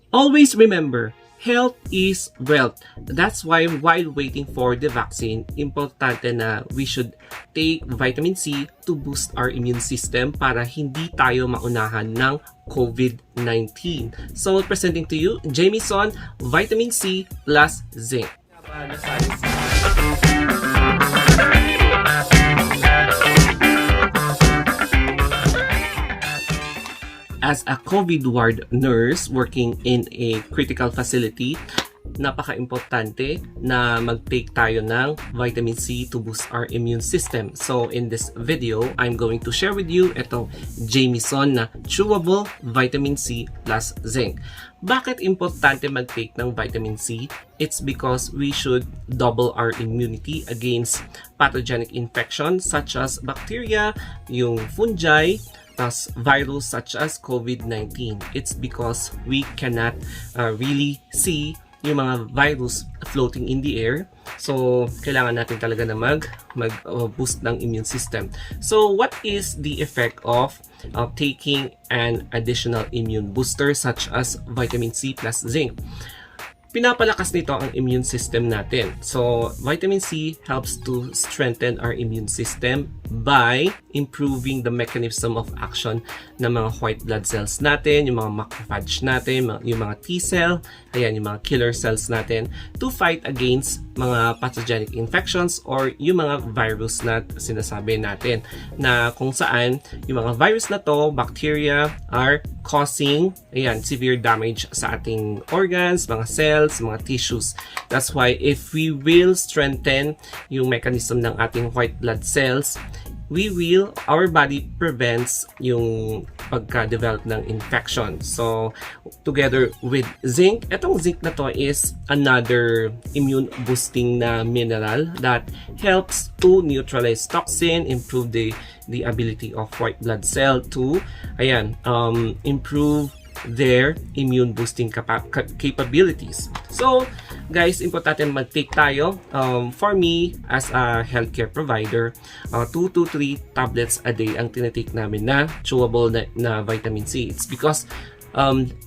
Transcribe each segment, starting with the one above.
Always remember, health is wealth. That's why while waiting for the vaccine, importante na we should take vitamin C to boost our immune system para hindi tayo maunahan ng COVID-19. So, presenting to you, Jamieson Vitamin C plus Zinc. As a COVID ward nurse working in a critical facility, napaka-importante na mag-take tayo ng vitamin C to boost our immune system. So in this video, I'm going to share with you itong Jamieson na chewable vitamin C plus zinc. Bakit importante mag-take ng vitamin C? It's because we should double our immunity against pathogenic infections such as bacteria, yung fungi, plus virus such as COVID-19. It's because we cannot really see yung mga virus floating in the air. So, kailangan natin talaga na mag-boost ng immune system. So, what is the effect of taking an additional immune booster such as vitamin C plus zinc? Pinapalakas nito ang immune system natin. So, vitamin C helps to strengthen our immune system by improving the mechanism of action ng mga white blood cells natin, yung mga macrophage natin, yung mga T-cell, ayan, yung mga killer cells natin to fight against mga pathogenic infections or yung mga virus na sinasabi natin na kung saan yung mga virus na to, bacteria, are causing severe damage sa ating organs, mga cells, mga tissues. That's why if we will strengthen yung mechanism ng ating white blood cells, our body prevents yung pagka-develop ng infection. So, together with zinc, etong zinc na to is another immune boosting na mineral that helps to neutralize toxin, improve the ability of white blood cell to, improve their immune boosting capabilities. So, guys, importante mag-take tayo. For me, as a healthcare provider, 2 to 3 tablets a day ang tinitake namin na chewable na vitamin C. It's because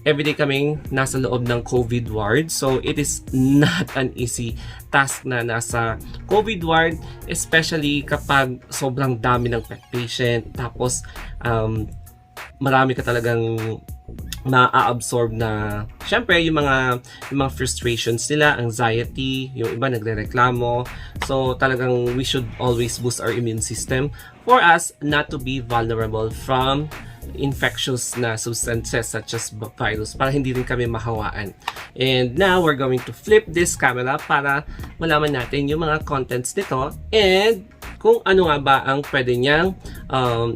everyday kaming nasa loob ng COVID ward. So, it is not an easy task na nasa COVID ward, especially kapag sobrang dami ng patient. Tapos, marami ka talagang ma-absorb na syempre yung mga frustrations nila, anxiety, yung iba nagrereklamo. So talagang we should always boost our immune system for us not to be vulnerable from infectious na substances such as virus para hindi rin kami mahawaan. And now we're going to flip this camera para malaman natin yung mga contents nito and kung ano nga ba ang pwede niyang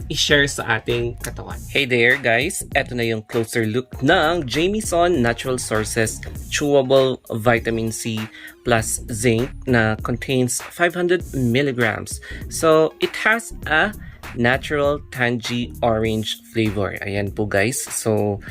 i-share sa ating katawan. Hey there guys! Eto na yung closer look ng Jamieson Natural Sources Chewable Vitamin C plus Zinc na contains 500 milligrams. So, it has a natural tangy orange flavor. Ayan po guys. So,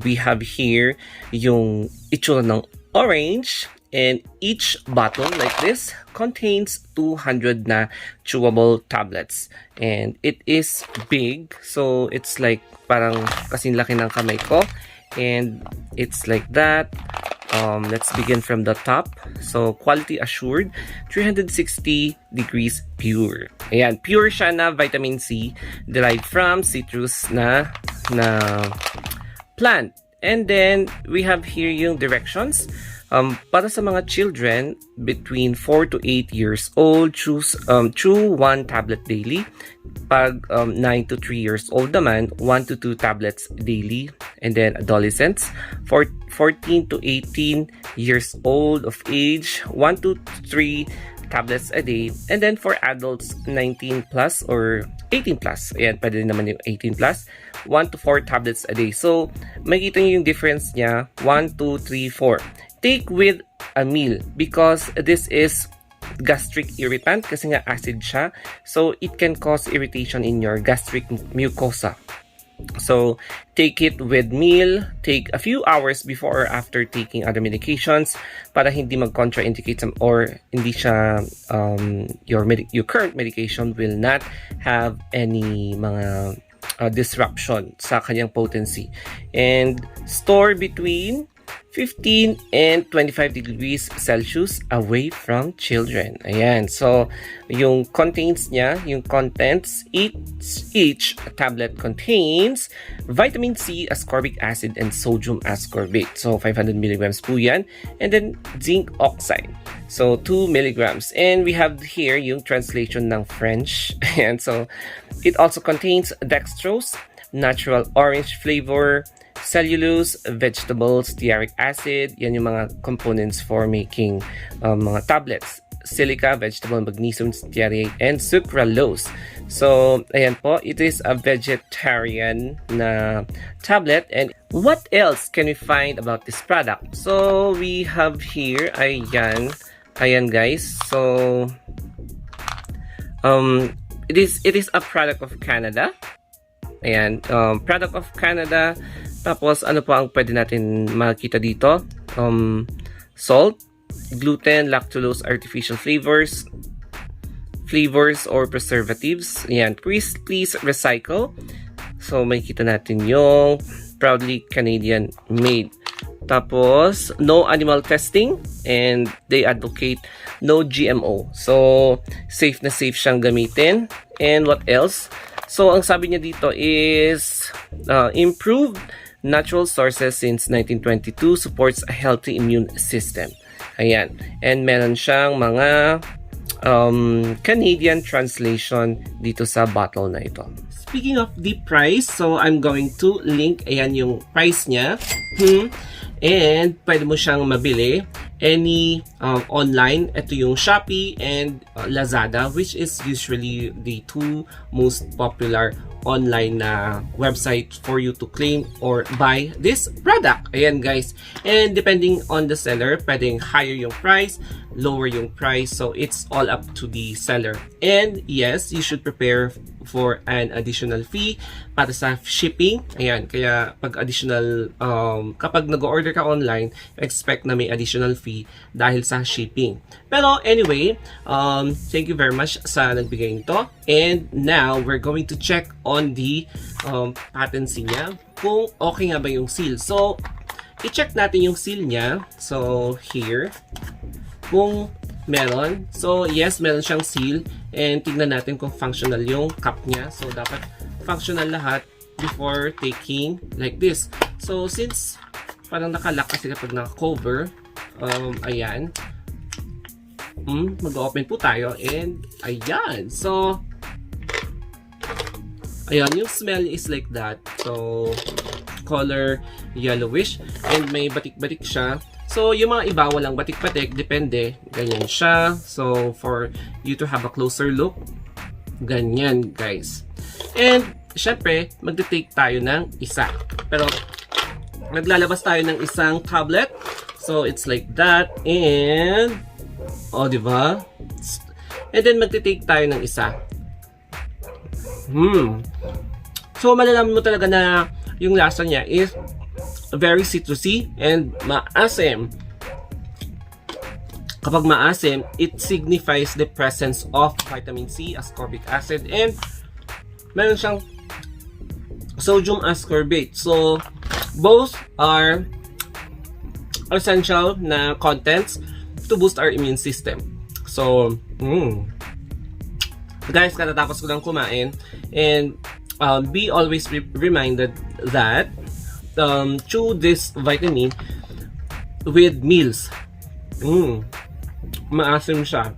we have here yung itsura ng orange. And each bottle like this contains 200 na chewable tablets. And it is big. So, it's like parang kasing laki ng kamay ko. And it's like that. Let's begin from the top. So, quality assured, 360 degrees pure. Ayan, pure siya na vitamin C derived from citrus na plant. And then, we have here yung directions. Para sa mga children between 4 to 8 years old, chew 1 tablet daily. Pag 9 to 3 years old naman, 1 to 2 tablets daily. And then adolescents, 14 to 18 years old of age, 1 to 3 tablets a day. And then for adults, 19 plus or 18 plus. Ayan, pwede naman yung 18 plus. 1 to 4 tablets a day. So, makikita nyo yung difference niya. 1, 2, 3, 4. Take with a meal because this is gastric irritant kasi nga acid siya. So, it can cause irritation in your gastric mucosa. So, take it with meal. Take a few hours before or after taking other medications para hindi mag-contraindicate or hindi siya, your current medication will not have any mga disruption sa kanyang potency. And store between 15 and 25 degrees Celsius away from children. Ayan. So, yung contents niya, yung contents, each tablet contains vitamin C, ascorbic acid, and sodium ascorbate. So, 500 milligrams po yan. And then, zinc oxide. So, 2 milligrams. And we have here yung translation ng French. Ayan. So, it also contains dextrose, natural orange flavor, cellulose, vegetables, stearic acid. Yan yung mga components for making mga tablets. Silica, vegetable, magnesium, stearate, and sucralose. So, ayan po, it is a vegetarian na tablet. And what else can we find about this product? So, we have here, ayan guys. So, it is a product of Canada. Ayan, product of Canada. Tapos, ano pa ang pwede natin makita dito? Salt, gluten, lactulose, artificial flavors or preservatives. Ayan, please recycle. So, makikita natin yung proudly Canadian made. Tapos, no animal testing, and they advocate no GMO. So, safe na safe siyang gamitin. And what else? So, ang sabi niya dito is improved natural sources since 1922, supports a healthy immune system. Ayan. And meron siyang mga Canadian translation dito sa bottle na ito. Speaking of the price, so I'm going to link, ayan yung price niya. And pwede mo siyang mabili any online. Ito yung Shopee and Lazada, which is usually the two most popular online na website for you to claim or buy this product. Ayan guys. And depending on the seller, pwedeng higher yung price, lower yung price. So it's all up to the seller. And yes, you should prepare for an additional fee para sa shipping. Ayan, kaya pag additional, kapag nag-order ka online, expect na may additional fee dahil sa shipping. Pero anyway, thank you very much sa nagbigay nito. And now, we're going to check on the patency niya kung okay nga ba yung seal. So, i-check natin yung seal niya. So, here, kung meron. So, yes, meron siyang seal. And tignan natin kung functional yung cup niya. So, dapat functional lahat before taking like this. So, since parang nakalock kasi kapag naka-cover, ayan. Mag-open po tayo. And, ayan. So, ayan, yung smell is like that. So, color yellowish. And may batik-batik siya. So, yung mga iba, walang batik-batik. Depende. Ganyan siya. So, for you to have a closer look, ganyan, guys. And, syempre, magte-take tayo ng isa. Pero, maglalabas tayo ng isang tablet. So, it's like that. And, diba? And then, magte-take tayo ng isa. So, malalaman mo talaga na yung lasa niya is very citrusy and maasim. Kapag maasim, it signifies the presence of vitamin C, ascorbic acid, and meron siyang sodium ascorbate. So, both are essential na contents to boost our immune system. So, guys, katatapos ko lang kumain, and be always reminded that chew this vitamin with meals. Maasim siya.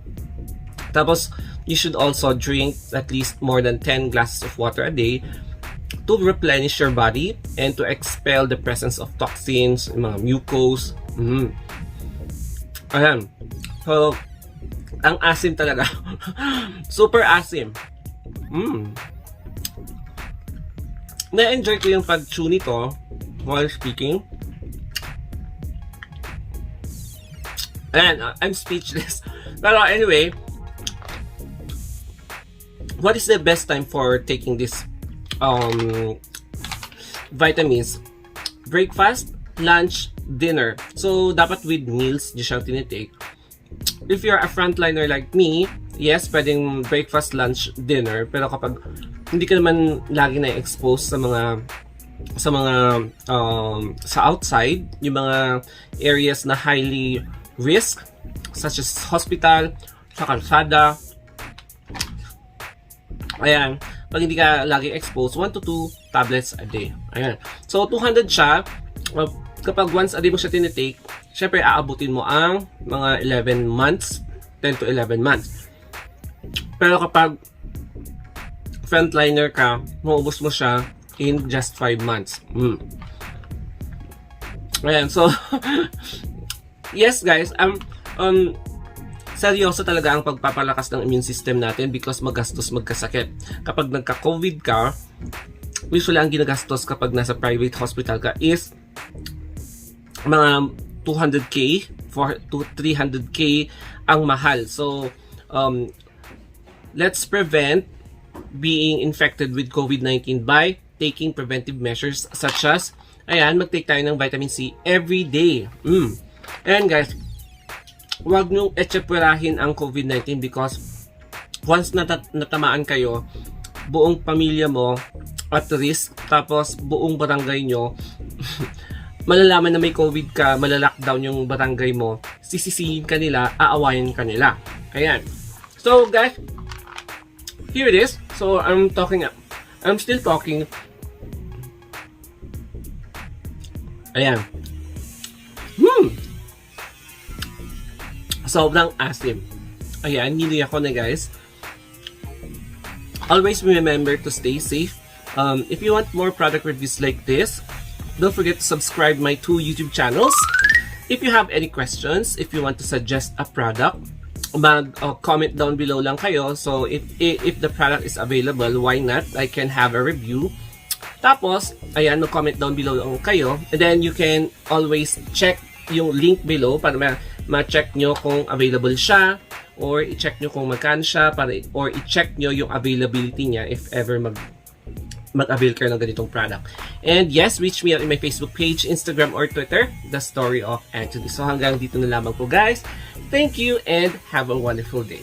Tapos, you should also drink at least more than 10 glasses of water a day to replenish your body and to expel the presence of toxins, mga mucus. Ayan. So, ang asim talaga. Super asim. Na-enjoy ko yung pag-chew nito while speaking. And I'm speechless. Pero anyway, what is the best time for taking this vitamins? Breakfast, lunch, dinner. So, dapat with meals, di siyang tinitake. If you're a frontliner like me, yes, pwedeng breakfast, lunch, dinner. Pero kapag hindi ka naman lagi na-expose sa mga sa mga sa outside, yung mga areas na highly risk such as hospital, sa kalsada. Ayan, pag hindi ka lagi exposed, 1 to 2 tablets a day. Ayan. So 200 siya. Kapag once a day mo siya tinitake, syempre aabutin mo ang mga 11 months, 10 to 11 months. Pero kapag frontliner ka, maubos mo siya in just 5 months. Ayan, so yes guys, seryoso talaga ang pagpapalakas ng immune system natin because magastos magkasakit. Kapag nagka-COVID ka, usually ang ginagastos kapag nasa private hospital ka is mga 200k to 300k ang mahal. So, let's prevent being infected with COVID-19 by taking preventive measures such as, ayan, mag-take tayo ng vitamin C every day. Ayan guys, huwag nyo etsepwerahin ang COVID-19 because once natamaan kayo, buong pamilya mo at risk, tapos buong barangay nyo, malalaman na may COVID ka, malalockdown yung barangay mo, sisisihin ka nila, aawayin ka nila. Ayan. So guys, here it is. So I'm still talking. Ayan. Sobrang asim. Ayan, nili ako na guys. Always remember to stay safe. If you want more product reviews like this, don't forget to subscribe my 2 YouTube channels. If you have any questions, if you want to suggest a product, comment down below lang kayo. So if the product is available, why not? I can have a review. Tapos, ayan, comment down below lang kayo. And then you can always check yung link below para ma-check nyo kung available siya, or i-check nyo kung magkano siya, or i-check nyo yung availability niya if ever mag-avail kayo ng ganitong product. And yes, reach me out in my Facebook page, Instagram, or Twitter, The Story of Anthony. So hanggang dito na lamang po guys. Thank you and have a wonderful day.